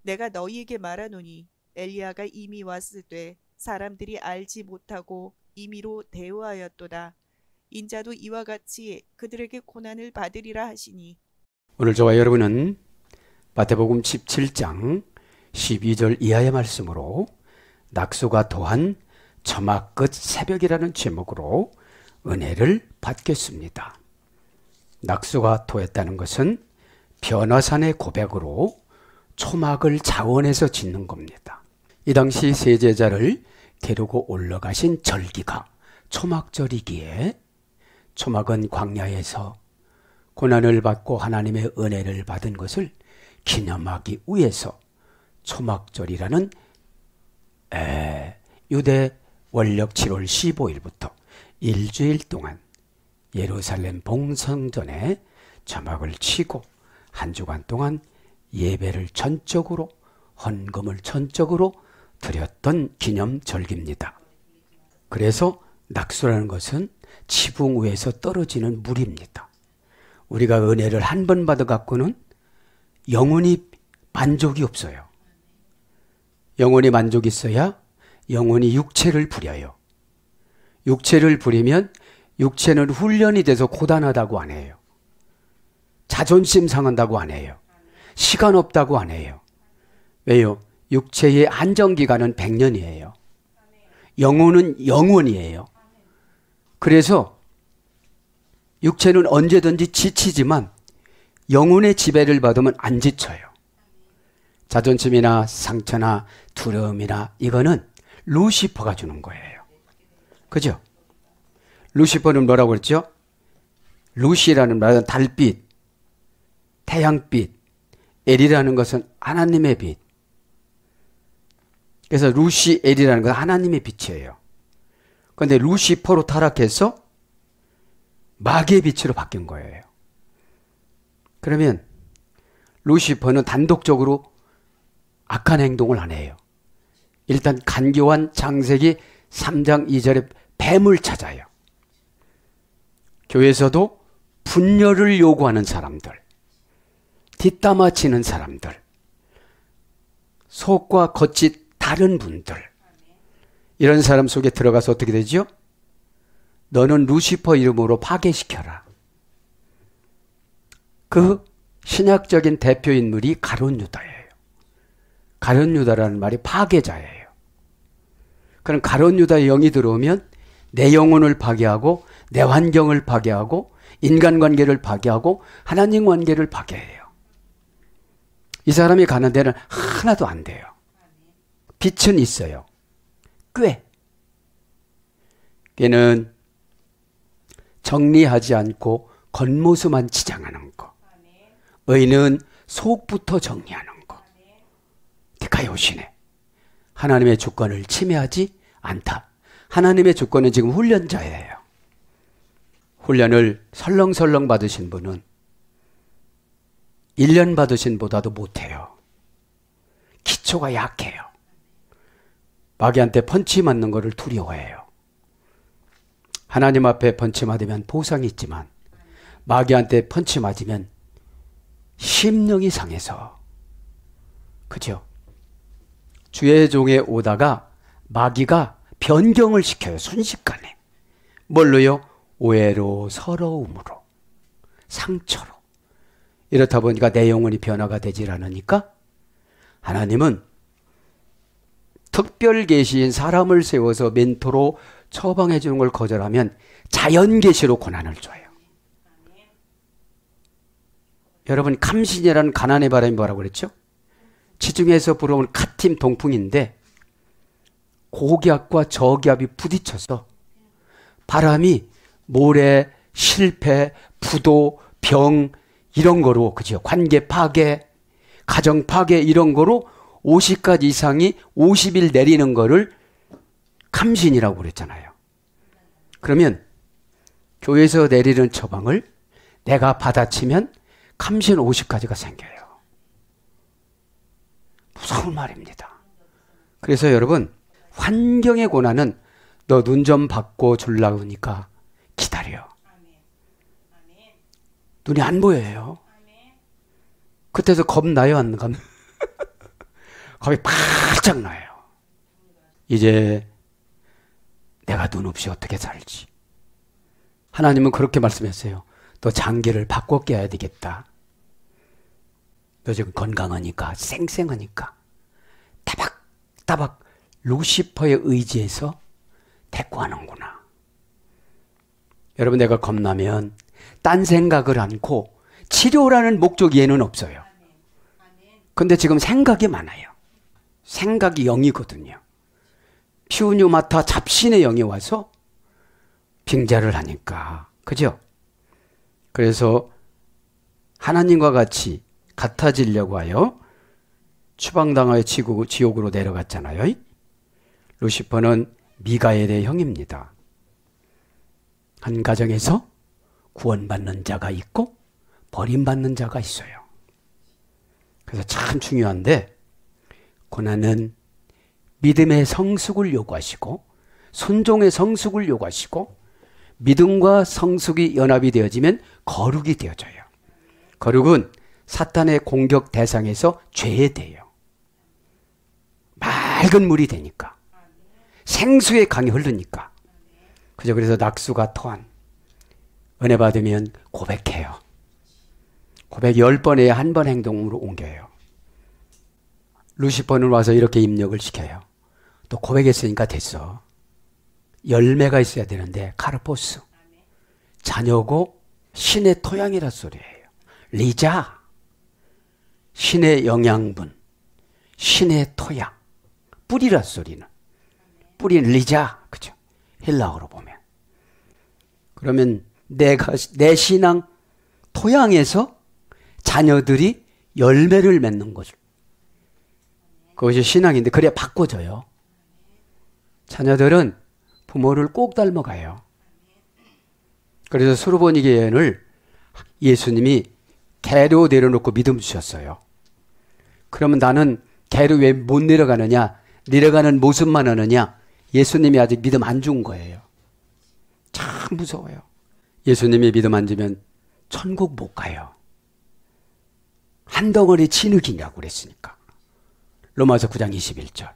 내가 너희에게 말하노니 엘리야가 이미 왔으되 사람들이 알지 못하고 임의로 대우하였도다. 인자도 이와 같이 그들에게 고난을 받으리라 하시니. 오늘 저와 여러분은 마태복음 17장 12절 이하의 말씀으로 낙수가 도한 저막 끝 새벽이라는 제목으로 은혜를 받겠습니다. 낙수가 도했다는 것은 변화산의 고백으로 초막을 자원해서 짓는 겁니다. 이 당시 세 제자를 데리고 올라가신 절기가 초막절이기에 초막은 광야에서 고난을 받고 하나님의 은혜를 받은 것을 기념하기 위해서 초막절이라는 유대 원력 7월 15일부터 일주일 동안 예루살렘 봉성전에 초막을 치고 한 주간 동안 예배를 전적으로 헌금을 전적으로 드렸던 기념절기입니다. 그래서 낙수라는 것은 지붕 위에서 떨어지는 물입니다. 우리가 은혜를 한 번 받아갖고는 영원히 만족이 없어요. 영원히 만족이 있어야 영원히 육체를 부려요. 육체를 부리면 육체는 훈련이 돼서 고단하다고 안 해요. 자존심 상한다고 안 해요. 시간 없다고 안 해요. 왜요? 육체의 안정기간은 100년이에요. 영혼은 영원이에요. 그래서 육체는 언제든지 지치지만 영혼의 지배를 받으면 안 지쳐요. 자존심이나 상처나 두려움이나 이거는 루시퍼가 주는 거예요. 그죠? 루시퍼는 뭐라고 그랬죠? 루시라는 말은 달빛, 태양빛, 엘이라는 것은 하나님의 빛. 그래서 루시엘이라는 것은 하나님의 빛이에요. 그런데 루시퍼로 타락해서 마귀의 빛으로 바뀐 거예요. 그러면 루시퍼는 단독적으로 악한 행동을 안 해요. 일단 간교한 창세기 3장 2절에 뱀을 찾아요. 교회에서도 분열을 요구하는 사람들, 뒷담화 치는 사람들, 속과 겉이 다른 분들, 이런 사람 속에 들어가서 어떻게 되죠? 너는 루시퍼 이름으로 파괴시켜라. 그 신약적인 대표 인물이 가룟 유다예요. 가룟 유다라는 말이 파괴자예요. 그럼 가룟 유다의 영이 들어오면 내 영혼을 파괴하고 내 환경을 파괴하고 인간관계를 파괴하고 하나님 관계를 파괴해요. 이 사람이 가는 데는 하나도 안 돼요. 빛은 있어요. 꾀는 정리하지 않고 겉모습만 치장하는 거. 의는 속부터 정리하는 거. 디카요시네. 하나님의 주권을 침해하지 않다. 하나님의 주권은 지금 훈련자예요. 훈련을 설렁설렁 받으신 분은 1년 받으신 보다도 못해요. 기초가 약해요. 마귀한테 펀치 맞는 거를 두려워해요. 하나님 앞에 펀치 맞으면 보상이 있지만 마귀한테 펀치 맞으면 심령이 상해서, 그죠? 주의 종에 오다가 마귀가 변경을 시켜요. 순식간에. 뭘로요? 오해로, 서러움으로, 상처로. 이렇다 보니까 내 영혼이 변화가 되질 않으니까 하나님은 특별 계시인 사람을 세워서 멘토로 처방해 주는 걸 거절하면 자연 계시로 고난을 줘요. 여러분, 감신이라는 가난의 바람이 뭐라고 그랬죠? 지중해에서 불어온 카팀 동풍인데 고기압과 저기압이 부딪혀서 바람이 모래, 실패, 부도, 병 이런 거로, 그죠? 관계 파괴, 가정 파괴 이런 거로 50가지 이상이 50일 내리는 거를 감신이라고 그랬잖아요. 그러면 교회에서 내리는 처방을 내가 받아치면 감신 50가지가 생겨요. 무서운 말입니다. 그래서 여러분, 환경의 고난은 너 눈 좀 받고 주려고 하니까 기다려. 눈이 안 보여요. 그때도 겁나요, 안 겁나요? 겁이 바짝 나요. 이제 내가 눈 없이 어떻게 살지? 하나님은 그렇게 말씀했어요. 너 장기를 바꿔 껴야 되겠다. 너 지금 건강하니까, 쌩쌩하니까. 따박따박 루시퍼의 의지에서 대꾸하는구나. 여러분, 내가 겁나면 딴 생각을 않고 치료라는 목적 이해는 없어요. 근데 지금 생각이 많아요. 생각이 영이거든요. 피우뉴마타 잡신의 영이 와서 빙자를 하니까. 그죠? 그래서 하나님과 같이 같아지려고 하여 추방당하여 지옥으로 내려갔잖아요. 루시퍼는 미가엘의 형입니다. 한 가정에서 구원받는 자가 있고 버림받는 자가 있어요. 그래서 참 중요한데, 고난은 믿음의 성숙을 요구하시고 순종의 성숙을 요구하시고, 믿음과 성숙이 연합이 되어지면 거룩이 되어져요. 거룩은 사탄의 공격 대상에서 죄돼요. 맑은 물이 되니까, 생수의 강이 흐르니까. 그죠? 그래서 낙수가 토한 은혜 받으면 고백해요. 고백 10번에 한 번 행동으로 옮겨요. 루시퍼는 와서 이렇게 입력을 시켜요. 또 고백했으니까 됐어. 열매가 있어야 되는데, 카르포스, 자녀고 신의 토양이라 소리예요. 리자, 신의 영양분, 신의 토양, 뿌리라 소리는. 뿌리는 리자, 그죠? 헬라어로 보면. 그러면 내 신앙 토양에서 자녀들이 열매를 맺는 거죠. 그것이 신앙인데, 그래야 바꿔져요. 자녀들은 부모를 꼭 닮아가요. 그래서 수르보니게 여인을 예수님이 개로 내려놓고 믿음 주셨어요. 그러면 나는 개로 왜 못 내려가느냐? 내려가는 모습만 하느냐? 예수님이 아직 믿음 안 준 거예요. 참 무서워요. 예수님이 믿음 안 주면 천국 못 가요. 한 덩어리 진흙이냐고 그랬으니까. 로마서 9장 21절.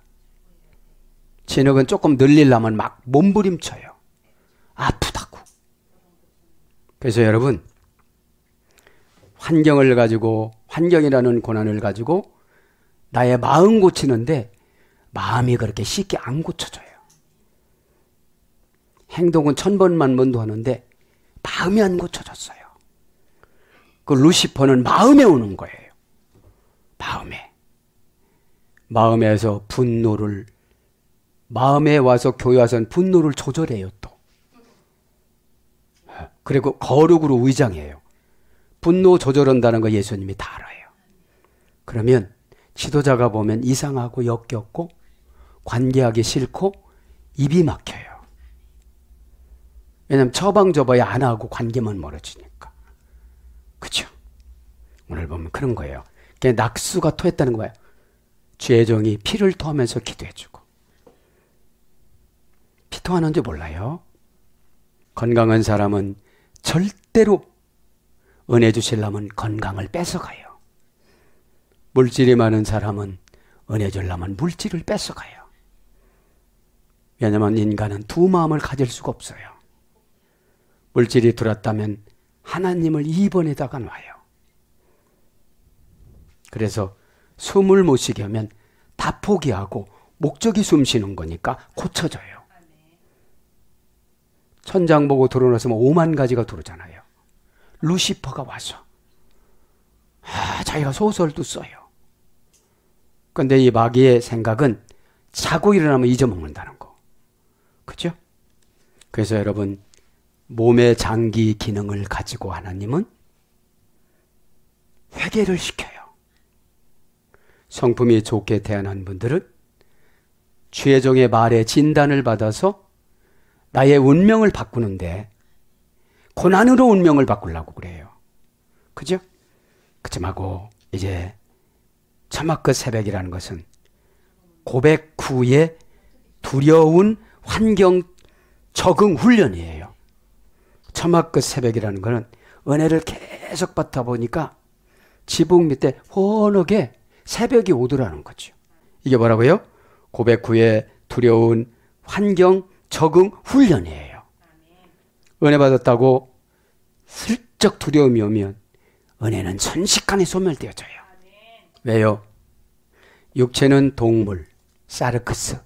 진흙은 조금 늘리려면 막 몸부림쳐요. 아프다고. 그래서 여러분, 환경을 가지고, 환경이라는 고난을 가지고 나의 마음 고치는데 마음이 그렇게 쉽게 안 고쳐져요. 행동은 1000번만 번도 하는데 마음이 안 고쳐졌어요. 그 루시퍼는 마음에 오는 거예요. 마음에서 분노를, 마음에 와서 교회 와서는 분노를 조절해요 또. 그리고 거룩으로 위장해요. 분노 조절한다는 거 예수님이 다 알아요. 그러면 지도자가 보면 이상하고 역겹고 관계하기 싫고 입이 막혀요. 왜냐하면 처방접어야 안 하고 관계만 멀어지니까. 그렇죠? 오늘 보면 그런 거예요. 낙수가 토했다는 거예요. 주의 종이 피를 토하면서 기도해주고. 피 토하는지 몰라요? 건강한 사람은 절대로 은혜 주시려면 건강을 뺏어가요. 물질이 많은 사람은 은혜 주려면 물질을 뺏어가요. 왜냐하면 인간은 두 마음을 가질 수가 없어요. 물질이 들었다면 하나님을 2번에다가 놔요. 그래서 숨을 못 쉬게 하면 다 포기하고 목적이 숨 쉬는 거니까 고쳐져요. 천장 보고 들어놨으면 5만 가지가 들어오잖아요. 루시퍼가 와서 자기가 소설도 써요. 그런데 이 마귀의 생각은 자고 일어나면 잊어먹는다는 거. 그죠? 그래서 여러분, 몸의 장기 기능을 가지고 하나님은 회개를 시켜요. 성품이 좋게 태어난 분들은 주의 종의 말에 진단을 받아서 나의 운명을 바꾸는데 고난으로 운명을 바꾸려고 그래요. 그죠? 그쯤하고 이제 처막 끝 새벽이라는 것은 고백 후에 두려운 환경 적응 훈련이에요. 처막 끝 새벽이라는 것은 은혜를 계속 받다 보니까 지붕 밑에 환하게 새벽이 오더라는 거죠. 이게 뭐라고요? 고백 후에 두려운 환경 적응 훈련이에요. 은혜 받았다고 슬쩍 두려움이 오면 은혜는 순식간에 소멸되어져요. 왜요? 육체는 동물, 사르크스,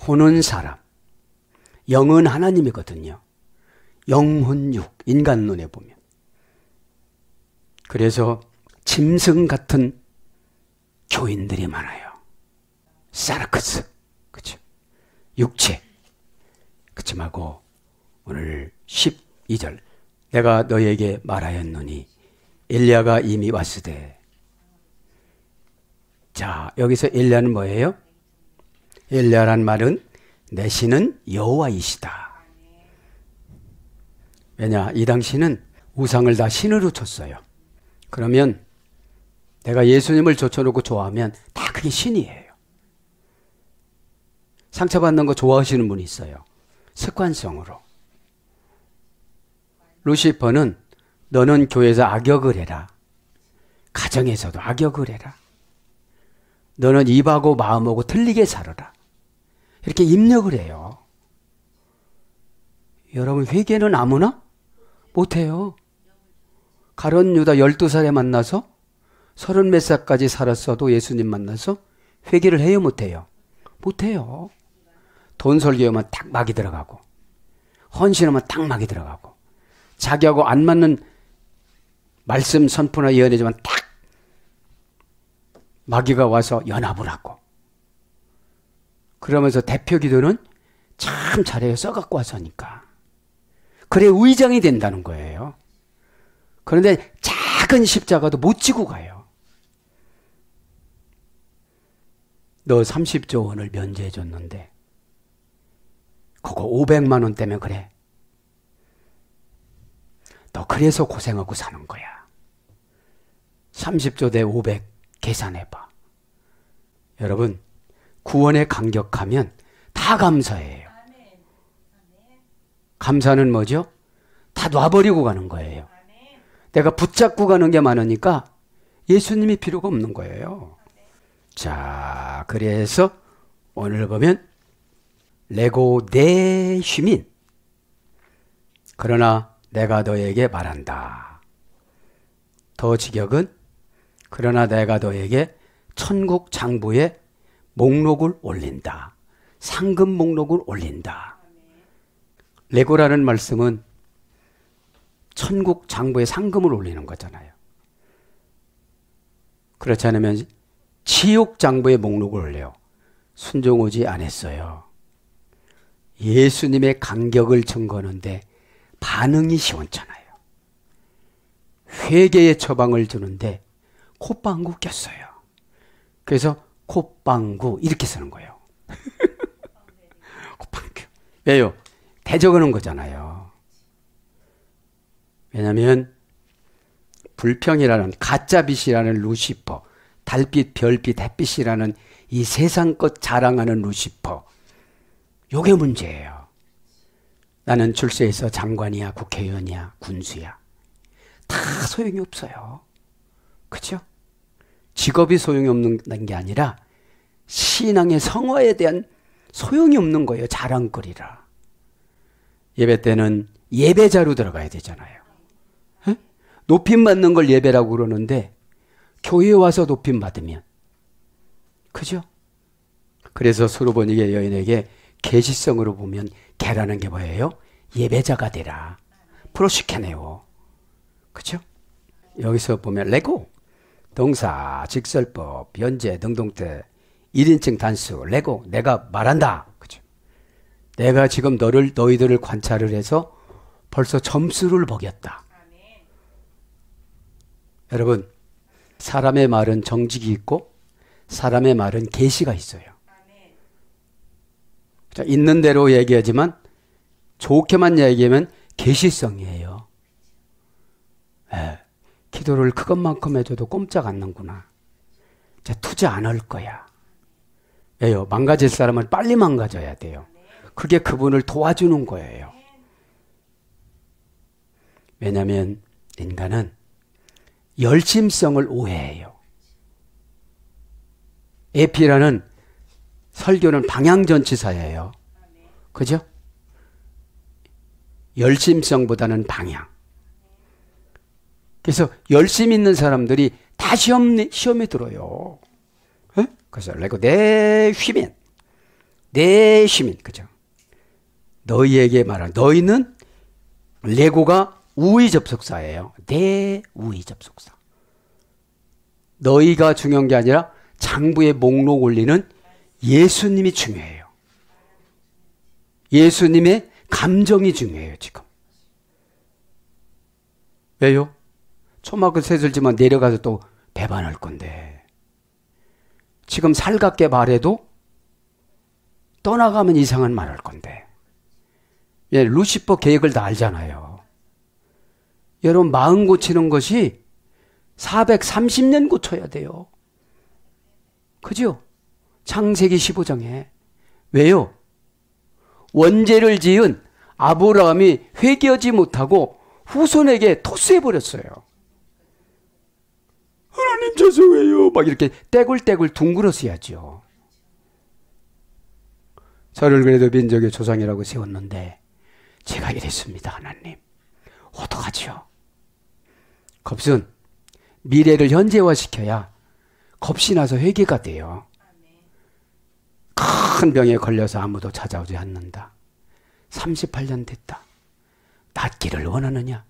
혼은 사람, 영은 하나님이거든요. 영혼육, 인간 눈에 보면. 그래서 짐승 같은 교인들이 많아요. 사르크스, 그렇죠? 육체. 그치 말고 오늘 12절 내가 너에게 말하였노니 엘리야가 이미 왔으되. 자, 여기서 엘리야는 뭐예요? 엘리야란 말은 내 신은 여호와이시다. 왜냐, 이 당시는 우상을 다 신으로 쳤어요. 그러면 내가 예수님을 젖혀놓고 좋아하면 다 그게 신이에요. 상처받는 거 좋아하시는 분이 있어요. 습관성으로. 루시퍼는 너는 교회에서 악역을 해라. 가정에서도 악역을 해라. 너는 입하고 마음하고 틀리게 살아라. 이렇게 입력을 해요. 여러분, 회개는 아무나 못해요. 가룟 유다 12살에 만나서 30몇 살까지 살았어도 예수님 만나서 회개를 해요, 못해요? 못해요. 돈 설교하면 딱 막이 들어가고, 헌신하면 딱 막이 들어가고, 자기하고 안 맞는 말씀 선포나 예언해주면 딱 마귀가 와서 연합을 하고, 그러면서 대표 기도는 참 잘해요. 써갖고 와서니까. 그래 의장이 된다는 거예요. 그런데 작은 십자가도 못 지고 가요. 너 30조 원을 면제해 줬는데 그거 500만 원 때문에 그래. 너 그래서 고생하고 사는 거야. 30조 대 500 계산해봐. 여러분, 구원에 감격하면 다 감사해요. 감사는 뭐죠? 다 놔버리고 가는 거예요. 내가 붙잡고 가는 게 많으니까 예수님이 필요가 없는 거예요. 자, 그래서 오늘 보면 레고 내 휘민 그러나 내가 너에게 말한다. 더 직역은 그러나 내가 너에게 천국 장부에 목록을 올린다. 상금 목록을 올린다. 레고라는 말씀은 천국 장부에 상금을 올리는 거잖아요. 그렇지 않으면 지옥 장부에 목록을 올려요. 순종하지 않았어요. 예수님의 간격을 증거하는데 반응이 시원찮아요. 회개의 처방을 주는데 콧방구 꼈어요. 그래서 콧방구 이렇게 쓰는 거예요. 콧방구. 왜요? 대적하는 거잖아요. 왜냐하면 불평이라는 가짜빛이라는 루시퍼, 달빛, 별빛, 햇빛이라는 이 세상 것 자랑하는 루시퍼, 요게 문제예요. 나는 출세해서 장관이야, 국회의원이야, 군수야. 다 소용이 없어요. 그렇죠? 직업이 소용이 없는 게 아니라 신앙의 성화에 대한 소용이 없는 거예요. 자랑거리라. 예배 때는 예배자로 들어가야 되잖아요. 에? 높임 받는 걸 예배라고 그러는데 교회에 와서 높임 받으면 그죠? 그래서 수로보니게 여인에게 계시성으로 보면 개라는 게 뭐예요? 예배자가 되라. 프로시케네오. 그죠? 여기서 보면 레고, 동사, 직설법, 변제, 능동태, 1인칭 단수, 레고, 내가 말한다. 그죠? 내가 지금 너희들을 관찰을 해서 벌써 점수를 먹였다. 여러분, 사람의 말은 정직이 있고 사람의 말은 계시가 있어요. 자, 있는 대로 얘기하지만 좋게만 얘기하면 계시성이에요. 기도를 그것만큼 해줘도 꼼짝 않는구나. 자, 투자 안 할 거야. 왜요? 망가질 사람은 빨리 망가져야 돼요. 그게 그분을 도와주는 거예요. 왜냐하면 인간은 열심성을 오해해요. 에피라는 설교는 방향전치사예요. 그죠? 열심성보다는 방향. 그래서 열심 있는 사람들이 다 시험에 들어요. 에? 그래서 내 힘인, 그죠? 너희에게 말한, 너희는 레고가 우의 접속사예요. 내 우의 접속사. 너희가 중요한 게 아니라 장부의 목록 올리는 예수님이 중요해요. 예수님의 감정이 중요해요, 지금. 왜요? 초막을 세들지만 내려가서 또 배반할 건데. 지금 살갑게 말해도 떠나가면 이상한 말 할 건데. 예, 루시퍼 계획을 다 알잖아요. 여러분, 마음 고치는 것이 430년 고쳐야 돼요. 그죠? 창세기 15장에. 왜요? 원죄를 지은 아브라함이 회개하지 못하고 후손에게 토스해버렸어요. 하나님 죄송해요. 막 이렇게 떼굴떼굴 둥그러서야죠. 저를 그래도 민족의 조상이라고 세웠는데 제가 이랬습니다. 하나님. 어떡하죠? 겁은 미래를 현재화시켜야 겁이 나서 회개가 돼요. 큰 병에 걸려서 아무도 찾아오지 않는다. 38년 됐다. 낫기를 원하느냐?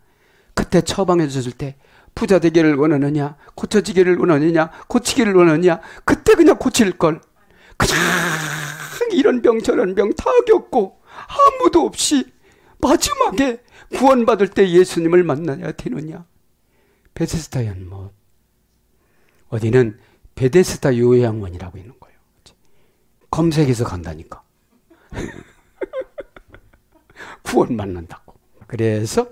그때 처방해 줬을 때 부자 되기를 원하느냐? 고쳐지기를 원하느냐? 고치기를 원하느냐? 그때 그냥 고칠걸. 그냥 이런 병 저런 병 다 겪고 아무도 없이 마지막에 구원받을 때 예수님을 만나야 되느냐? 베데스다 연못. 어디는 베데스다 요양원이라고 있는 거예요. 검색해서 간다니까. 구원 만난다고. 그래서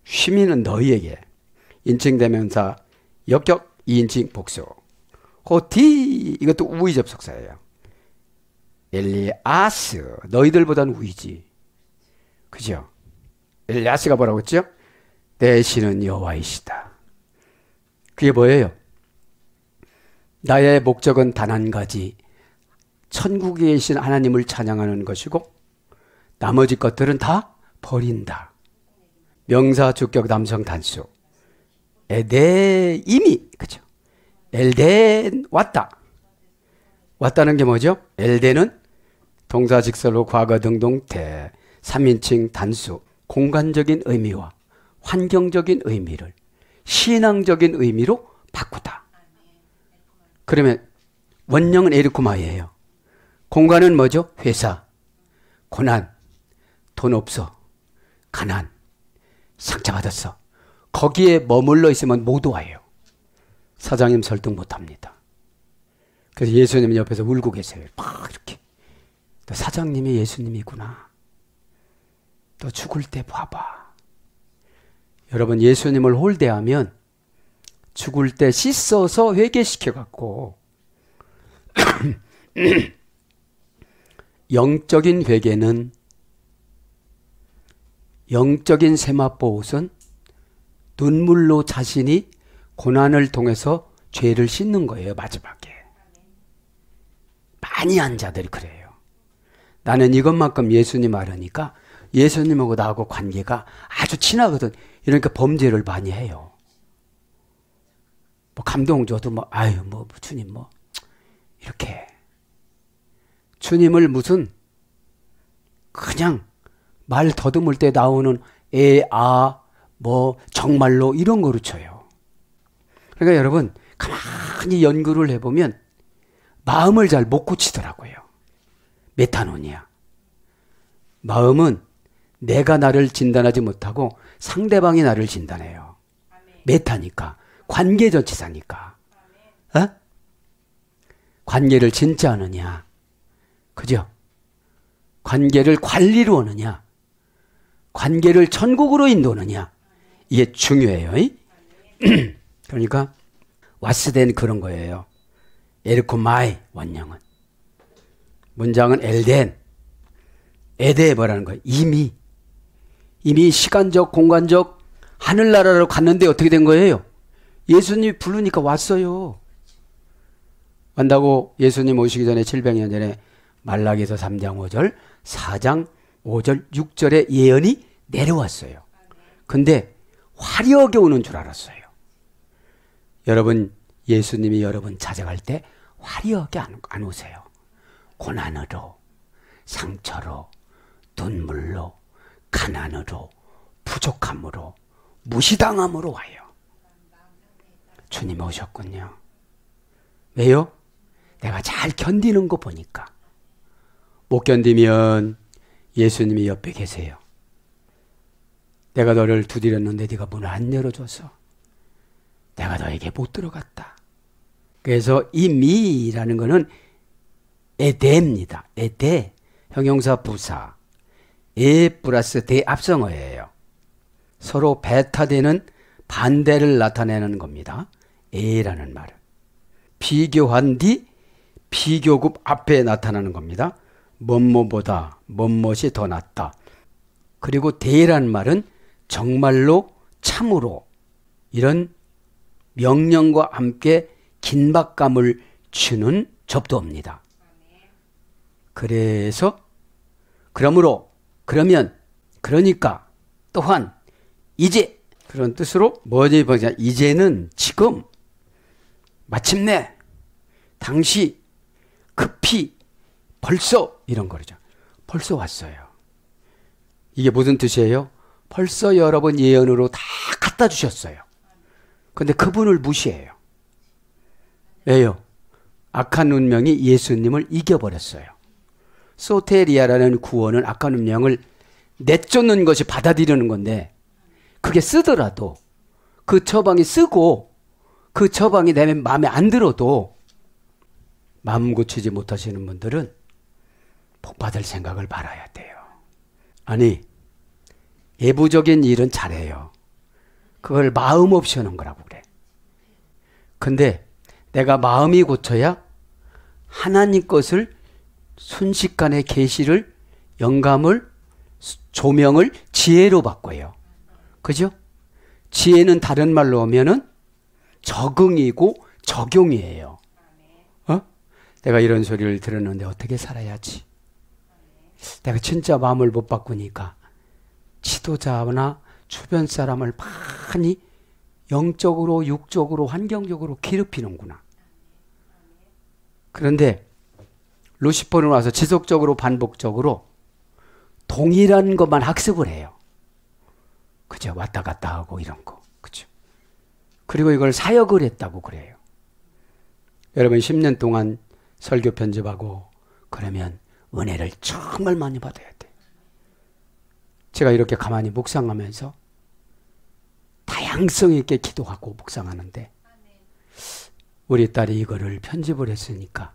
쉼이는 너희에게 인칭대명사 역격 2인칭 복수. 호티 이것도 우의 접속사예요. 엘리아스 너희들보다는 우이지. 그죠? 엘리아스가 뭐라고 했죠? 내 신은 여호와이시다. 그게 뭐예요? 나의 목적은 단 한 가지. 천국에 계신 하나님을 찬양하는 것이고 나머지 것들은 다 버린다. 명사 주격 남성 단수. 에덴 이미 그죠? 엘덴 왔다. 왔다는 게 뭐죠? 엘덴은 동사 직설로 과거 등동태 3인칭 단수 공간적인 의미와 환경적인 의미를 신앙적인 의미로 바꾸다. 그러면 원형은 에르코마이에요. 공간은 뭐죠? 회사, 고난, 돈 없어, 가난, 상처받았어. 거기에 머물러 있으면 못 와요. 사장님 설득 못합니다. 그래서 예수님 옆에서 울고 계세요. 막 이렇게. 너 사장님이 예수님이구나. 너 죽을 때 봐봐. 여러분 예수님을 홀대하면 죽을 때 씻어서 회개시켜갖고 영적인 회개는 영적인 세마포옷은 눈물로 자신이 고난을 통해서 죄를 씻는 거예요. 마지막에. 많이 한 자들이 그래요. 나는 이것만큼 예수님 알으니까 예수님하고 나하고 관계가 아주 친하거든. 이러니까 범죄를 많이 해요. 뭐 감동 줘도 뭐 아유 뭐 주님 뭐 이렇게 주님을 무슨 그냥 말 더듬을 때 나오는 뭐 정말로 이런 거로 쳐요. 그러니까 여러분 가만히 연구를 해보면 마음을 잘 못 고치더라고요. 메타노니아. 마음은 내가 나를 진단하지 못하고 상대방이 나를 진단해요. 메타니까. 관계전치사니까. 어? 관계를 진짜 하느냐. 그죠? 관계를 관리로 하느냐. 관계를 천국으로 인도하느냐. 이게 중요해요. 그러니까 와스된 그런 거예요. 에르코마이 원형은. 문장은 엘덴. 에데 뭐라는 거예요? 이미 시간적 공간적 하늘나라로 갔는데 어떻게 된 거예요? 예수님이 부르니까 왔어요. 만다고 예수님 오시기 전에 700년 전에 말라기서 3장 5절, 4장 5절, 6절의 예언이 내려왔어요. 근데 화려하게 오는 줄 알았어요. 여러분, 예수님이 여러분 찾아갈 때 화려하게 안 오세요. 고난으로, 상처로, 눈물로, 가난으로, 부족함으로, 무시당함으로 와요. 주님 오셨군요. 왜요? 내가 잘 견디는 거 보니까. 못 견디면 예수님이 옆에 계세요. 내가 너를 두드렸는데 네가 문을 안 열어줘서 내가 너에게 못 들어갔다. 그래서 이 미라는 거는 에데입니다. 에데, 형용사 부사. 에 플러스 대 합성어예요. 서로 배타되는 반대를 나타내는 겁니다. 에라는 말은. 비교한 뒤 비교급 앞에 나타나는 겁니다. 뭐뭐보다 뭐뭇이 더 낫다. 그리고 대라는 말은 정말로 참으로 이런 명령과 함께 긴박감을 주는 접두어입니다. 그래서 그러므로 그러면 그러니까 또한 이제 그런 뜻으로 뭐지 보자. 이제는 지금 마침내 당시 급히 벌써 이런 거죠. 벌써 왔어요. 이게 무슨 뜻이에요? 벌써 여러분 예언으로 다 갖다 주셨어요. 근데 그분을 무시해요. 왜요? 악한 운명이 예수님을 이겨버렸어요. 소테리아라는 구원은 악한 운명을 내쫓는 것이 받아들이는 건데 그게 쓰더라도 그 처방이 쓰고 그 처방이 내 마음에 안 들어도 마음 고치지 못하시는 분들은 복받을 생각을 말아야 돼요. 아니, 예부적인 일은 잘해요. 그걸 마음 없이 하는 거라고 그래. 근데 내가 마음이 고쳐야 하나님 것을 순식간에 계시를, 영감을, 조명을 지혜로 바꿔요. 그죠? 지혜는 다른 말로 하면은 적응이고 적용이에요. 내가 이런 소리를 들었는데 어떻게 살아야지? 내가 진짜 마음을 못 바꾸니까 지도자나 주변 사람을 많이 영적으로, 육적으로, 환경적으로 괴롭히는구나. 그런데 루시퍼는 와서 지속적으로 반복적으로 동일한 것만 학습을 해요. 그죠? 왔다 갔다 하고 이런 거. 그죠? 그리고 이걸 사역을 했다고 그래요. 여러분 10년 동안 설교 편집하고 그러면 은혜를 정말 많이 받아야 돼. 제가 이렇게 가만히 묵상하면서 다양성 있게 기도하고 묵상하는데 우리 딸이 이거를 편집을 했으니까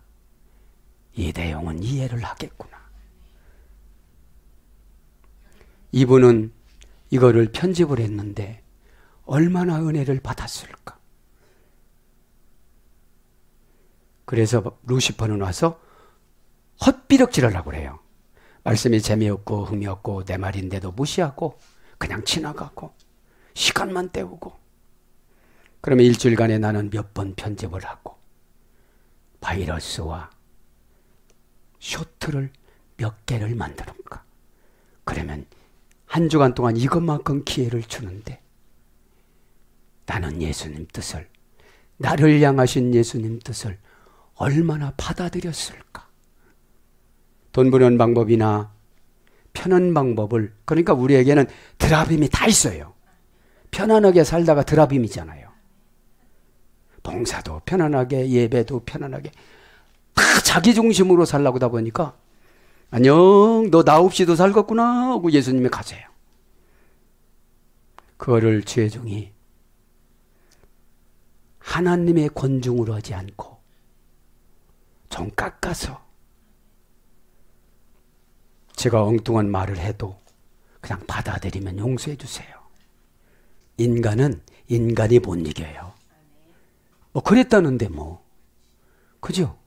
이 내용은 이해를 하겠구나. 이분은 이거를 편집을 했는데 얼마나 은혜를 받았을까. 그래서 루시퍼는 와서 헛비력질을 하고 그래요. 말씀이 재미없고 흥미 없고 내 말인데도 무시하고 그냥 지나가고 시간만 때우고 그러면 일주일간에 나는 몇 번 편집을 하고 바이러스와 쇼트를 몇 개를 만드는가. 그러면 한 주간 동안 이것만큼 기회를 주는데 나는 예수님 뜻을, 나를 향하신 예수님 뜻을 얼마나 받아들였을까. 돈 버는 방법이나 편한 방법을, 그러니까 우리에게는 드라빔이 다 있어요. 편안하게 살다가 드라빔이잖아요. 봉사도 편안하게, 예배도 편안하게 다 자기 중심으로 살라고 하다 보니까 안녕, 너 나 없이도 살겠구나 하고 예수님이 가세요. 그거를 죄종이 하나님의 권중으로 하지 않고 좀 깎아서 제가 엉뚱한 말을 해도 그냥 받아들이면 용서해 주세요. 인간은 인간이 못 이겨요. 뭐 그랬다는데 뭐. 그죠?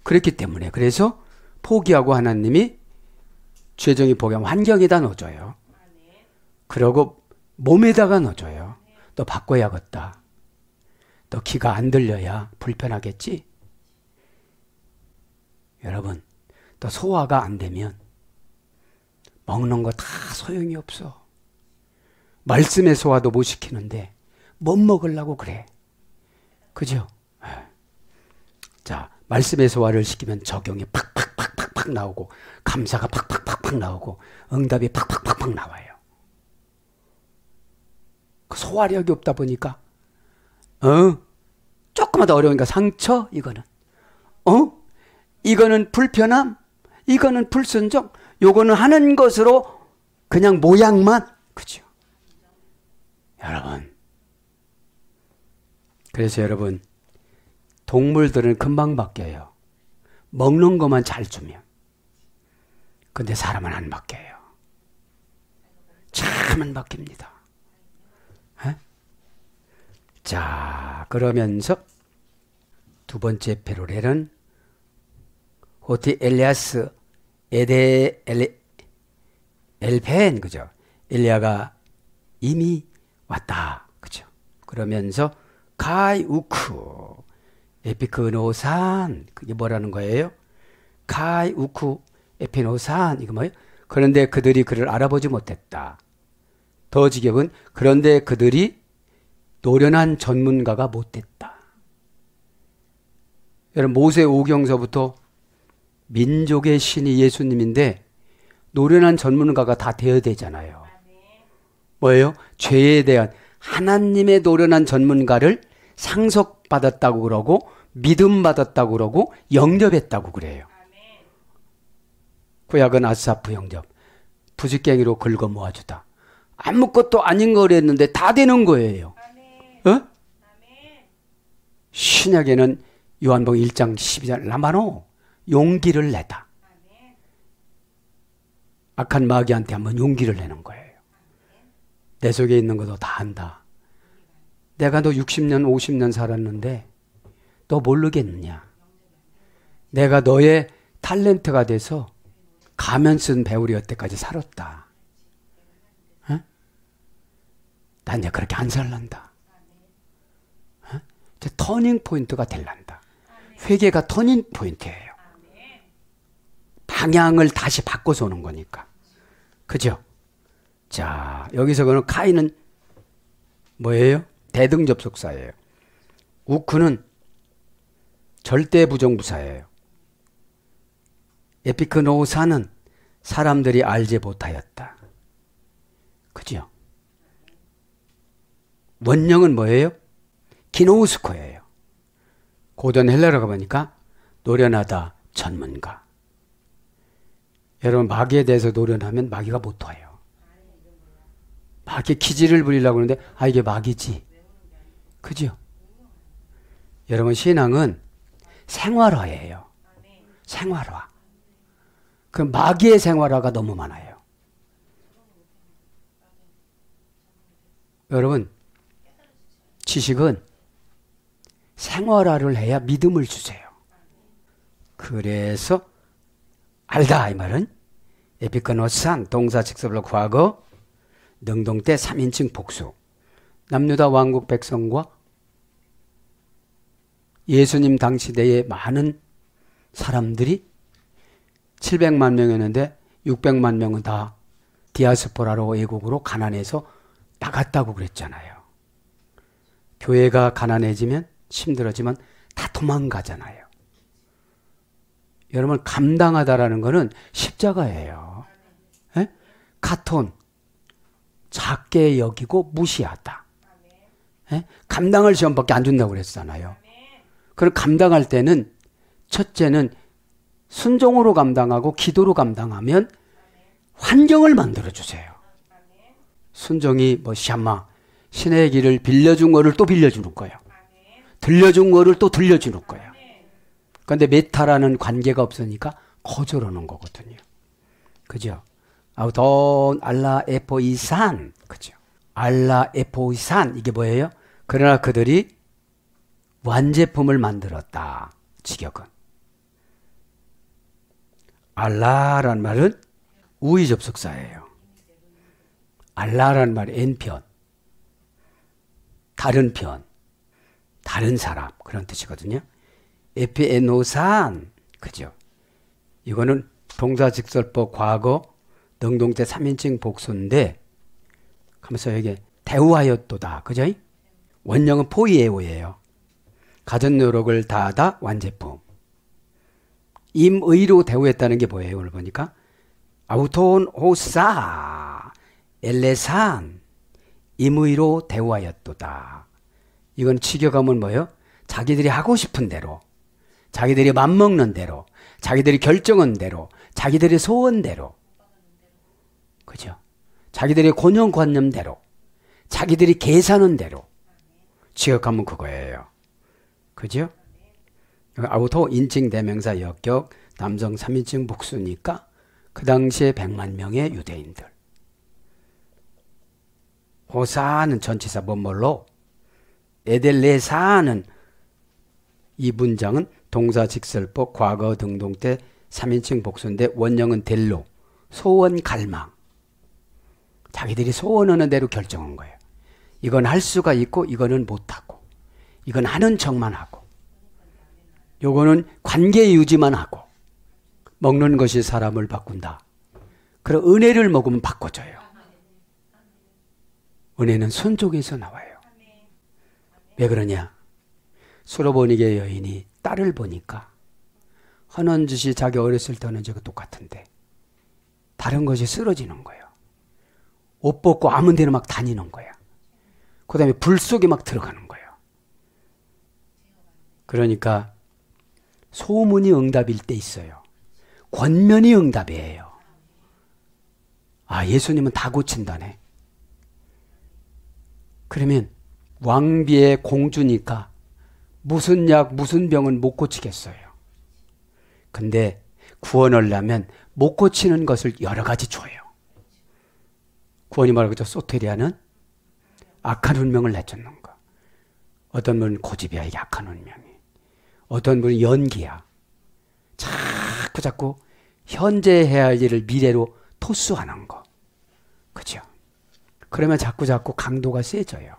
그랬기 때문에 그래서 포기하고 하나님이 죄정이 포기하면 환경에다 넣어줘요. 그러고 몸에다가 넣어줘요. 너 바꿔야겠다. 또 귀가 안 들려야 불편하겠지? 여러분, 또 소화가 안 되면 먹는 거 다 소용이 없어. 말씀의 소화도 못 시키는데 못 먹으려고 그래. 그죠? 자, 말씀의 소화를 시키면 적용이 팍팍팍팍팍 나오고 감사가 팍팍팍팍 나오고 응답이 팍팍팍팍 나와요. 그 소화력이 없다 보니까 조금만 더 어려우니까 상처 이거는 이거는 불편함 이거는 불순종 요거는 하는 것으로 그냥 모양만 그죠? 여러분 그래서 여러분 동물들은 금방 바뀌어요. 먹는 것만 잘 주면. 근데 사람은 안 바뀌어요. 참 안 바뀝니다. 에? 자 그러면서 두 번째 페로렐은 호티 엘리아스 에데 엘펜 그죠? 엘리야가 이미 왔다 그죠? 그러면서 카이 우쿠 에피크노산 그게 뭐라는 거예요? 카이 우쿠 에피노산 이거 뭐예요? 그런데 그들이 그를 알아보지 못했다. 더 지경은 그런데 그들이 노련한 전문가가 못됐다. 여러분 모세 오경서부터 민족의 신이 예수님인데 노련한 전문가가 다 되어야 되잖아요. 뭐예요? 죄에 대한 하나님의 노련한 전문가를 상속받았다고 그러고 믿음 받았다고 그러고 영접했다고 그래요. 구약은 아사프 영접. 부지깽이로 긁어 모아주다. 아무것도 아닌 걸 했는데 다 되는 거예요. 어? 신약에는 요한복음 1장 12절 라마노 용기를 내다. 악한 마귀한테 한번 용기를 내는 거예요. 내 속에 있는 것도 다 안다. 내가 너 60년 50년 살았는데 너 모르겠느냐. 내가 너의 탤런트가 돼서 가면 쓴 배우리 여태까지 살았다. 어? 난 이제 그렇게 안 살란다. 어? 이제 터닝 포인트가 될란다. 회개가 터닝 포인트예요. 방향을 다시 바꿔서 오는 거니까. 그죠? 자, 여기서 그는 카이는 뭐예요? 대등접속사예요. 우크는 절대 부정부사예요. 에피크노사는 사람들이 알지 못하였다. 그죠? 원형은 뭐예요? 기노우스코예요. 고전 헬라어가 보니까 노련하다, 전문가. 여러분 마귀에 대해서 노련하면 마귀가 못 와요. 마귀 기지를 부리려고 하는데 이게 마귀지. 그죠? 여러분 신앙은 생활화예요. 생활화. 그 마귀의 생활화가 너무 많아요. 여러분 지식은 생활화를 해야 믿음을 주세요. 그래서 알다 이 말은 에피크노산 동사 직설로 과거 능동 때 3인칭 복수 남유다 왕국 백성과 예수님 당시대의 많은 사람들이 700만 명이었는데 600만 명은 다 디아스포라로 외국으로 가난해서 나갔다고 그랬잖아요. 교회가 가난해지면 힘들어지면 다 도망가잖아요. 여러분 감당하다라는 것은 십자가예요. 에? 카톤 작게 여기고 무시하다. 에? 감당할 시험밖에 안 준다고 그랬잖아요. 그럼 감당할 때는 첫째는 순종으로 감당하고 기도로 감당하면 환경을 만들어 주세요. 순종이 뭐 샤마 신의 길을 빌려준 거를 또 빌려주는 거예요. 들려준 거를 또 들려주는 거예요. 그런데 메타라는 관계가 없으니까 거절하는 거거든요. 그죠? 돈 알라 에포이산 그죠? 알라 에포이산 이게 뭐예요? 그러나 그들이 완제품을 만들었다. 직역은 알라란 말은 우의 접속사예요. 알라란 말이 N편 다른 편 다른 사람 그런 뜻이거든요. 에피에노산 그죠? 이거는 동사직설법 과거 능동태 3인칭 복수인데 하면서 여기 대우하였도다 그죠? 원형은 포이에오예요. 가진 노력을 다하다 완제품. 임의로 대우했다는 게 뭐예요? 오늘 보니까 아우톤 호사 엘레산 임의로 대우하였도다. 이건 직역하면 뭐예요? 자기들이 하고 싶은 대로, 자기들이 맘먹는 대로, 자기들이 결정한 대로, 자기들의 소원대로, 그죠? 자기들의 고정관념대로, 자기들이 계산한 대로 직역하면 그거예요. 그죠? 아우토 인칭 대명사 역격 남성 3인칭 복수니까 그 당시에 100만 명의 유대인들. 호사는 전치사 뭐뭐로, 에델레사는 이 문장은 동사직설법 과거 등동태 3인칭 복수인데 원형은 델로, 소원 갈망. 자기들이 소원하는 대로 결정한 거예요. 이건 할 수가 있고 이거는 못하고, 이건 하는 척만 하고, 요거는 관계 유지만 하고. 먹는 것이 사람을 바꾼다. 그럼 은혜를 먹으면 바꿔줘요. 은혜는 손쪽에서 나와요. 왜 그러냐? 수로보니게 여인이 딸을 보니까 하는 짓이 자기 어렸을 때 하는 짓과 똑같은데 다른 것이 쓰러지는 거예요. 옷 벗고 아무 데나 막 다니는 거야. 그 다음에 불 속에 막 들어가는 거예요. 그러니까 소문이 응답일 때 있어요. 권면이 응답이에요. 아, 예수님은 다 고친다네. 그러면 왕비의 공주니까 무슨 약, 무슨 병은 못 고치겠어요. 근데 구원하려면 못 고치는 것을 여러 가지 줘요. 구원이 뭐라고 하죠? 소테리아는 악한 운명을 내쫓는 거. 어떤 분은 고집이야, 이게 악한 운명이. 어떤 분은 연기야. 자꾸 현재 해야 할 일을 미래로 토스하는 거. 그죠? 그러면 자꾸 강도가 세져요.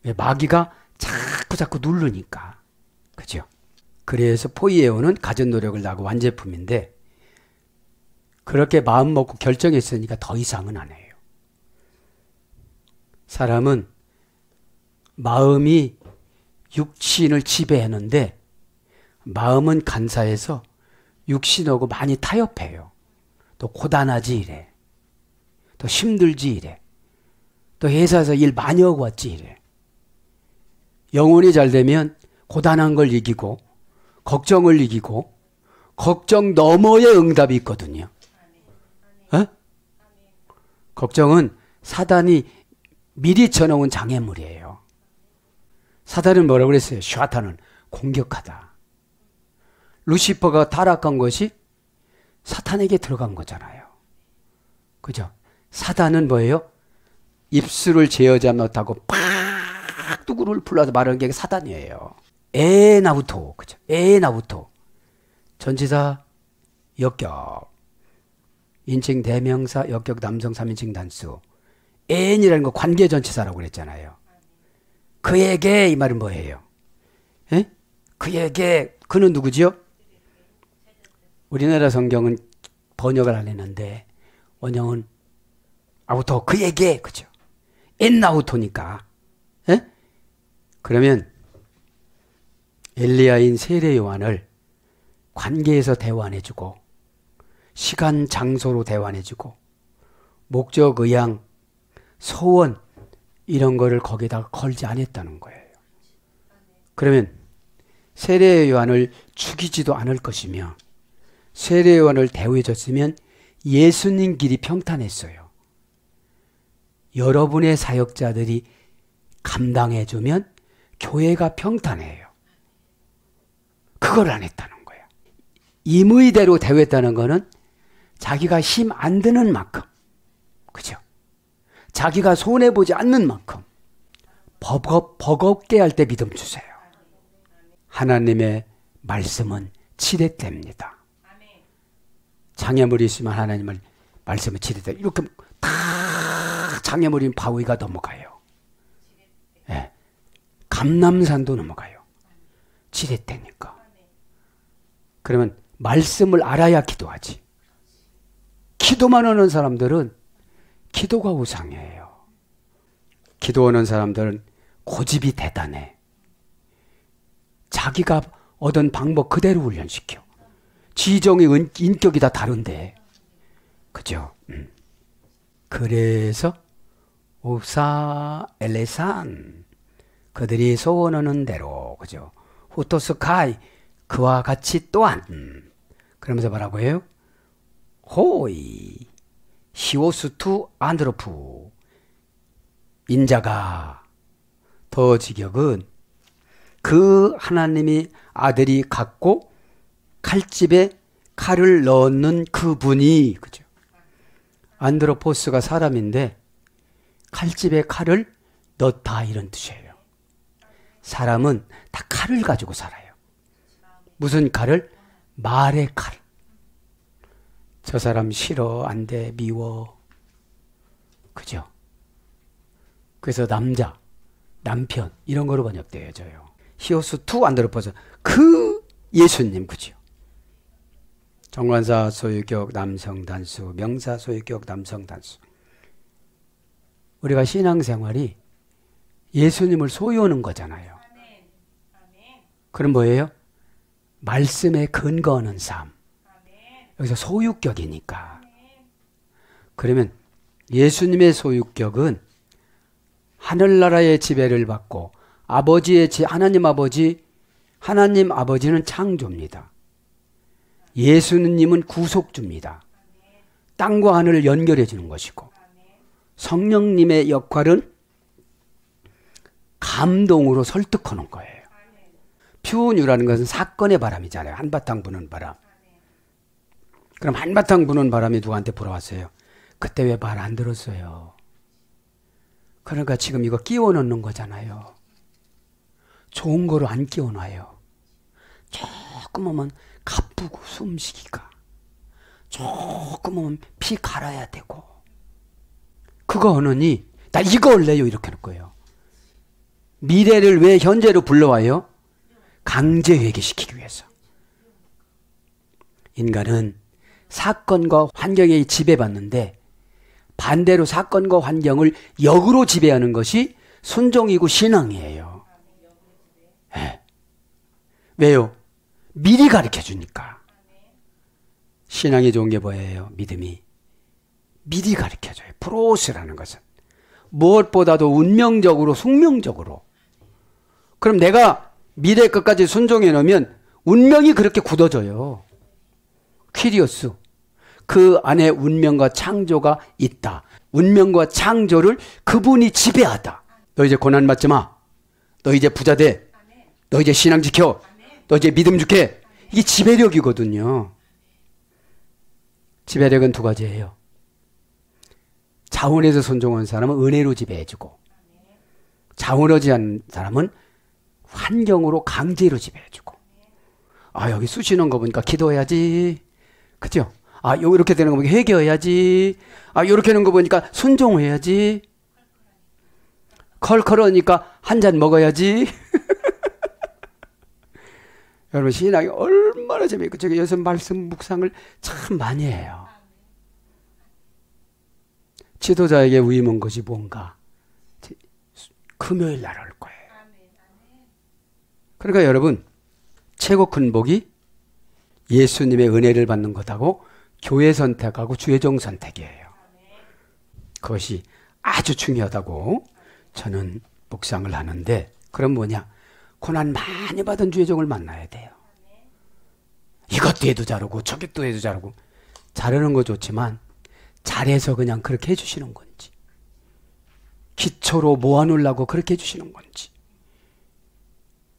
왜? 마귀가 자꾸 누르니까. 그죠? 그래서 포이에오는 가진 노력을 다하고 완제품인데 그렇게 마음 먹고 결정했으니까 더 이상은 안 해요. 사람은 마음이 육신을 지배하는데 마음은 간사해서 육신하고 많이 타협해요. 또 고단하지 이래. 또 힘들지 이래. 또 회사에서 일 많이 하고 왔지 이래. 영혼이 잘 되면 고단한 걸 이기고 걱정을 이기고 걱정 너머의 응답이 있거든요. 어? 걱정은 사단이 미리 쳐놓은 장애물이에요. 사단은 뭐라고 그랬어요? 샤탄은 공격하다. 루시퍼가 타락한 것이 사탄에게 들어간 거잖아요. 그죠? 사단은 뭐예요? 입술을 제어하지 못하고 팍 뚜구를 불러서 말하는 게 사단이에요. 에나우토, 그죠? 에나우토. 전치사 역격. 인칭 대명사 역격 남성 3인칭 단수. 엔이라는 거 관계 전치사라고 그랬잖아요. 그에게 이 말은 뭐예요? 에? 그에게 그는 누구지요? 우리나라 성경은 번역을 안 했는데 원형은 아우토 그에게 그죠? 엔나우토니까. 에? 그러면 엘리야인 세례 요한을 관계에서 대환해주고 시간 장소로 대환해주고 목적 의향 소원 이런 거를 거기다가 걸지 않았다는 거예요. 그러면 세례 요한을 죽이지도 않을 것이며 세례 요한을 대우해줬으면 예수님 길이 평탄했어요. 여러분의 사역자들이 감당해주면 교회가 평탄해요. 그걸 안 했다는 거예요. 임의대로 대우했다는 거는 자기가 힘 안 드는 만큼, 그죠? 자기가 손해보지 않는 만큼 버겁게 할 때 믿음 주세요. 하나님의 말씀은 치대됩니다. 장애물이 있으면 하나님의 말씀은 치대돼. 이렇게 다 장애물인 바위가 넘어가요. 예. 감람산도 넘어가요. 지렛대니까. 그러면 말씀을 알아야 기도하지. 기도만 하는 사람들은 기도가 우상이에요. 기도하는 사람들은 고집이 대단해. 자기가 얻은 방법 그대로 훈련시켜. 지정의 인격이 다 다른데. 그죠? 그래서 옵사 엘레산 그들이 소원하는 대로, 그죠? 후토스카이 그와 같이 또한, 그러면서 뭐라고 해요? 호이 히오스투 안드로프 인자가 더 지격은 그 하나님이 아들이 갖고 칼집에 칼을 넣는 그분이, 그죠? 안드로포스가 사람인데 칼집에 칼을 넣다 이런 뜻이에요. 사람은 다 칼을 가지고 살아요. 무슨 칼을? 말의 칼. 저 사람 싫어, 안 돼, 미워. 그죠? 그래서 남자, 남편 이런 거로 번역되어져요. 히오스 투 안드로포스 그 예수님, 그죠? 정관사 소유격 남성 단수, 명사 소유격 남성 단수. 우리가 신앙생활이 예수님을 소유하는 거잖아요. 그럼 뭐예요? 말씀에 근거하는 삶. 여기서 소유격이니까. 그러면 예수님의 소유격은 하늘나라의 지배를 받고 아버지의 하나님 아버지는 창조입니다. 예수님은 구속주입니다. 땅과 하늘을 연결해 주는 것이고, 성령님의 역할은 감동으로 설득하는 거예요. 퓨뉴라는 것은 사건의 바람이잖아요. 한바탕 부는 바람. 그럼 한바탕 부는 바람이 누구한테 불어왔어요? 그때 왜 말 안 들었어요? 그러니까 지금 이거 끼워 넣는 거잖아요. 좋은 거로 안 끼워 놔요. 조금 오면 가쁘고 숨쉬기가. 조금 오면 피 갈아야 되고. 그거 하느니 나 이거 할래요 이렇게 할 거예요. 미래를 왜 현재로 불러와요? 강제 회개시키기 위해서. 인간은 사건과 환경에 지배받는데 반대로 사건과 환경을 역으로 지배하는 것이 순종이고 신앙이에요. 네. 왜요? 미리 가르쳐 주니까. 신앙이 좋은 게 뭐예요? 믿음이. 미리 가르쳐 줘요. 프로스라는 것은. 무엇보다도 운명적으로, 숙명적으로. 그럼 내가 미래 끝까지 순종해 놓으면 운명이 그렇게 굳어져요. 퀴리오스. 그 안에 운명과 창조가 있다. 운명과 창조를 그분이 지배하다. 너 이제 고난 받지 마. 너 이제 부자 돼. 너 이제 신앙 지켜. 너 이제 믿음 줄게. 이게 지배력이거든요. 지배력은 두 가지예요. 자원에서 순종한 사람은 은혜로 지배해주고, 자원하지 않은 사람은 환경으로 강제로 지배해주고. 아, 여기 쑤시는 거 보니까 기도해야지. 그죠? 아, 이렇게 되는 거 보니까 회개해야지. 아, 이렇게 하는 거 보니까 순종해야지. 컬컬하니까 한 잔 먹어야지. 여러분, 신앙이 얼마나 재미있고, 저기 요새 말씀 묵상을 참 많이 해요. 지도자에게 위임한 것이 뭔가 금요일 날 할 거예요. 그러니까 여러분, 최고 큰 복이 예수님의 은혜를 받는 것하고 교회 선택하고 주의종 선택이에요. 그것이 아주 중요하다고 저는 묵상을 하는데, 그럼 뭐냐? 고난 많이 받은 주의종을 만나야 돼요. 이것도 해도 잘하고 저것도 해도 잘하고. 잘하는 거 좋지만 잘해서 그냥 그렇게 해주시는 건지, 기초로 모아놓으려고 그렇게 해주시는 건지,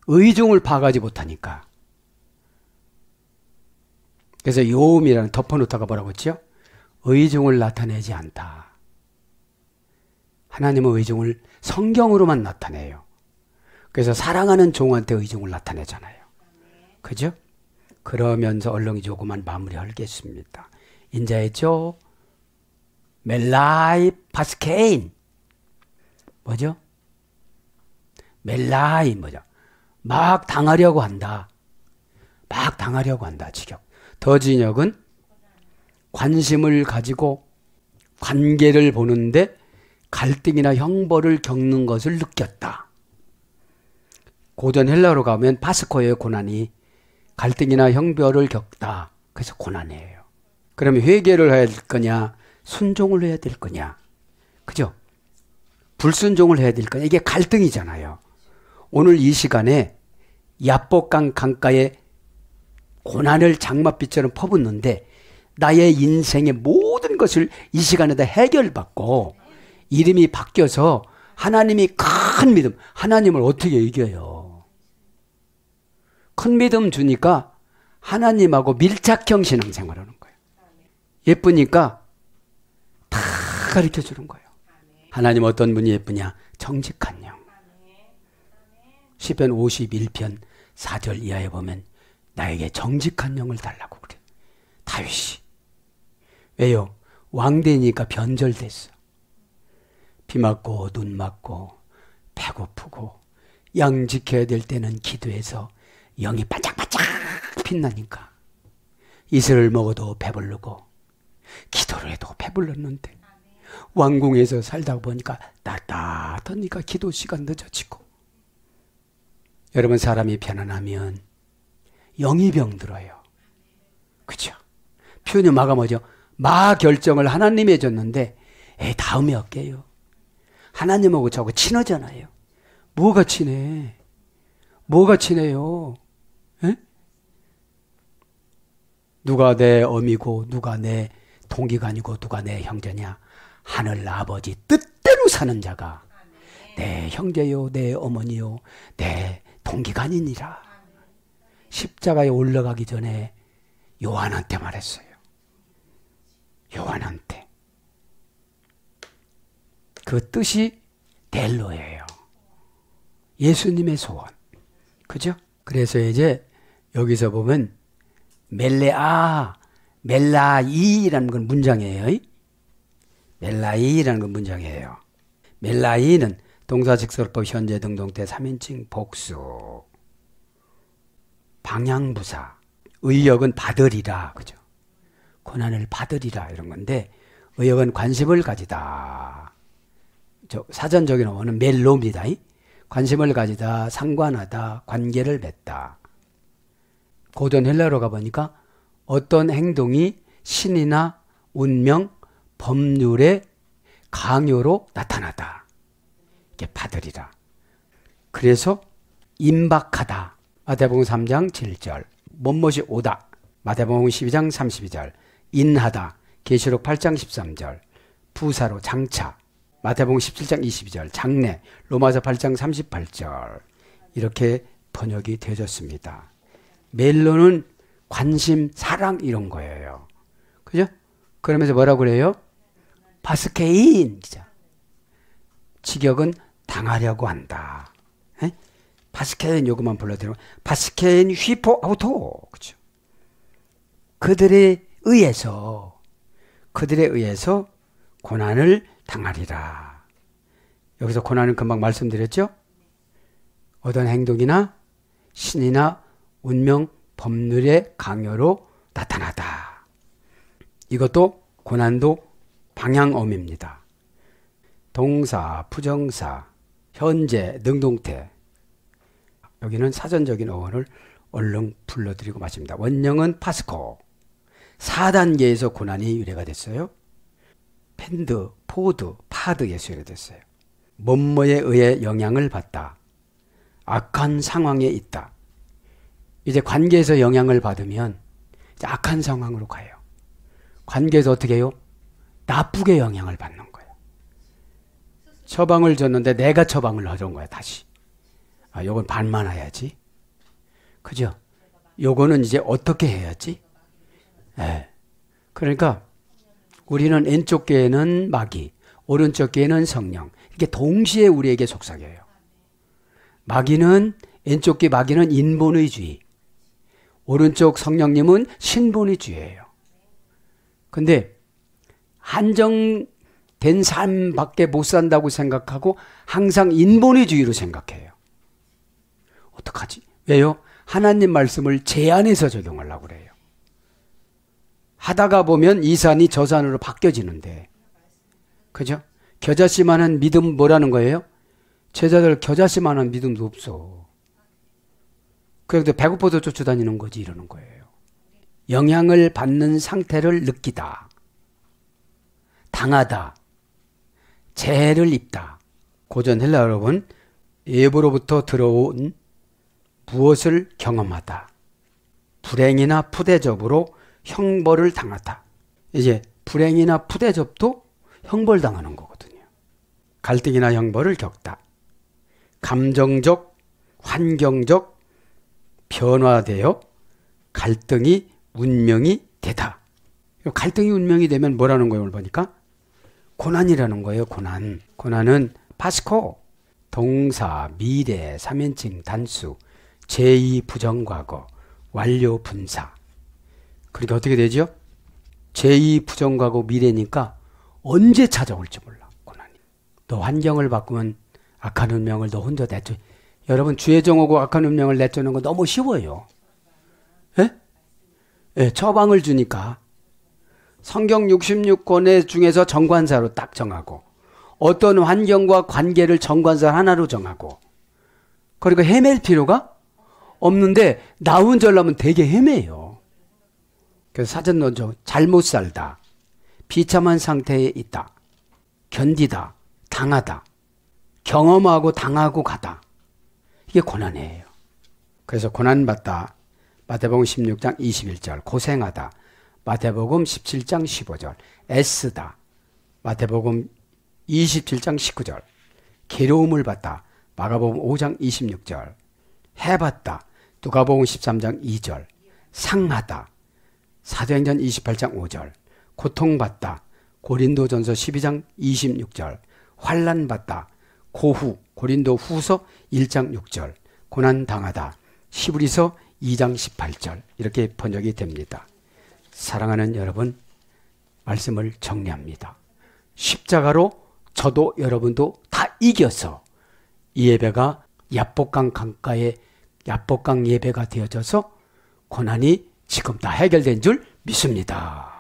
의중을 파악하지 못하니까. 그래서 요음이라는 덮어놓다가 뭐라고 했죠? 의중을 나타내지 않다. 하나님은 의중을 성경으로만 나타내요. 그래서 사랑하는 종한테 의중을 나타내잖아요. 그죠? 그러면서 얼렁이 조그만 마무리 하겠습니다. 인자했죠? 멜라이 파스케인. 뭐죠? 멜라이 뭐죠? 막 당하려고 한다. 막 당하려고 한다. 직역. 더진역은 관심을 가지고 관계를 보는데 갈등이나 형벌을 겪는 것을 느꼈다. 고전 헬라어로 가면 파스코의 고난이 갈등이나 형벌을 겪다. 그래서 고난이에요. 그러면 회개를 해야 될 거냐, 순종을 해야 될 거냐, 그죠? 불순종을 해야 될 거냐, 이게 갈등이잖아요. 오늘 이 시간에 야복강 강가에 고난을 장맛비처럼 퍼붓는데 나의 인생의 모든 것을 이 시간에다 해결받고 이름이 바뀌어서 하나님이 큰 믿음, 하나님을 어떻게 이겨요? 큰 믿음 주니까 하나님하고 밀착형 신앙생활하는 거예요. 예쁘니까 다 가르쳐 주는 거예요. 하나님 어떤 분이 예쁘냐? 정직한 영. 시편 51편 4절 이하에 보면 나에게 정직한 영을 달라고 그래. 다윗이. 왜요? 왕되니까 변절됐어. 비 맞고 눈 맞고 배고프고 양 지켜야 될 때는 기도해서 영이 반짝반짝 빛나니까 이슬을 먹어도 배부르고 기도를 해도 배불렀는데 왕궁에서 살다 보니까 따뜻하니까 기도 시간 늦어지고. 여러분, 사람이 편안하면 영이 병들어요. 그죠? 표현이 마가 뭐죠? 마 결정을 하나님이 해줬는데 다음에 할게요. 하나님하고 저하고 친하잖아요. 뭐가 친해? 뭐가 친해요? 에? 누가 내 어미고 누가 내 동기가 아니고 누가 내 형제냐? 하늘 아버지 뜻대로 사는 자가 내 형제요 내 어머니요 내 동기가 아니니라. 십자가에 올라가기 전에 요한한테 말했어요. 요한한테. 그 뜻이 델로예요. 예수님의 소원. 그죠? 그래서 이제 여기서 보면 멜라이라는 건 문장이에요. 멜라이라는 건 문장이에요. 멜라이는 동사직설법 현재 등동태 3인칭 복수. 방향부사. 의역은 받으리라. 그죠? 고난을 받으리라 이런 건데 의역은 관심을 가지다. 사전적인 어원은 멜로입니다. 관심을 가지다, 상관하다, 관계를 맺다. 고전 헬라어로 가보니까 어떤 행동이 신이나 운명, 법률의 강요로 나타나다. 이게 받으리라. 그래서 임박하다. 마태복음 3장 7절. 못못이 오다. 마태복음 12장 32절. 인하다. 계시록 8장 13절. 부사로 장차. 마태복음 17장 22절. 장래. 로마서 8장 38절. 이렇게 번역이 되어졌습니다. 멜로는 관심, 사랑 이런 거예요. 그죠? 그러면서 뭐라고 그래요? 바스케인. 직역은 당하려고 한다. 에? 바스케인 요것만 불러드리면 바스케인 휘포 아우토. 그죠? 그들에 의해서 고난을 당하리라. 여기서 고난은 금방 말씀드렸죠? 어떤 행동이나 신이나 운명, 법률의 강요로 나타나다. 이것도 고난도 방향어입니다. 동사, 부정사, 현재, 능동태. 여기는 사전적인 어원을 얼른 불러드리고 마칩니다. 원형은 파스코. 4단계에서 고난이 유래가 됐어요. 펜드, 포드, 파드에서 유래됐어요. 뭐뭐에 의해 영향을 받다. 악한 상황에 있다. 이제 관계에서 영향을 받으면 이제 악한 상황으로 가요. 관계에서 어떻게 해요? 나쁘게 영향을 받는 거예요. 처방을 줬는데 내가 처방을 해준 거야, 다시. 요건 반만해야지. 그죠? 요거는 이제 어떻게 해야지? 네. 그러니까 우리는 왼쪽 귀에는 마귀, 오른쪽 귀에는 성령. 이게 동시에 우리에게 속삭여요. 왼쪽 귀 마귀는 인본의주의. 오른쪽 성령님은 신본의주의예요. 근데 한정된 삶밖에 못 산다고 생각하고 항상 인본의주의로 생각해요. 어떡하지? 왜요? 하나님 말씀을 제 안에서 적용하려고 그래요. 하다가 보면 이 산이 저 산으로 바뀌어지는데. 그죠? 겨자씨만한 믿음 뭐라는 거예요? 제자들 겨자씨만한 믿음도 없어. 그래도 배고파도 쫓아다니는 거지 이러는 거예요. 영향을 받는 상태를 느끼다. 당하다. 재해를 입다. 고전 헬라 여러분, 예부로부터 들어온 무엇을 경험하다. 불행이나 푸대접으로 형벌을 당하다. 이제 불행이나 푸대접도 형벌당하는 거거든요. 갈등이나 형벌을 겪다. 감정적, 환경적 변화되어 갈등이 운명이 되다. 갈등이 운명이 되면 뭐라는 거예요? 오늘 보니까 고난이라는 거예요. 고난. 고난은 파스코, 동사, 미래, 3인칭, 단수, 제2 부정과거, 완료 분사. 그러니까 어떻게 되죠? 제2 부정과거 미래니까 언제 찾아올지 몰라. 고난이. 너 환경을 바꾸면 악한 운명을 너 혼자 내쫓. 여러분 주의 정오고 악한 운명을 내쫓는 거 너무 쉬워요. 예? 예, 처방을 주니까. 성경 66권의 중에서 정관사로 딱 정하고 어떤 환경과 관계를 정관사 하나로 정하고 그리고 헤맬 필요가 없는데 나 혼자 하려면 되게 헤매요. 그래서 사전 논조 잘못 살다. 비참한 상태에 있다. 견디다. 당하다. 경험하고 당하고 가다. 이게 고난이에요. 그래서 고난받다. 마태복음 16장 21절 고생하다. 마태복음 17장 15절 애쓰다. 마태복음 27장 19절 괴로움을 받다. 마가복음 5장 26절 해봤다. 누가복음 13장 2절 상하다. 사도행전 28장 5절 고통받다. 고린도전서 12장 26절 환난받다. 고후 고린도후서 1장 6절 고난당하다. 히브리서 2장 18절 이렇게 번역이 됩니다. 사랑하는 여러분, 말씀을 정리합니다. 십자가로 저도 여러분도 다 이겨서 이 예배가 야복강 강가의 야복강 예배가 되어져서 고난이 지금 다 해결된 줄 믿습니다.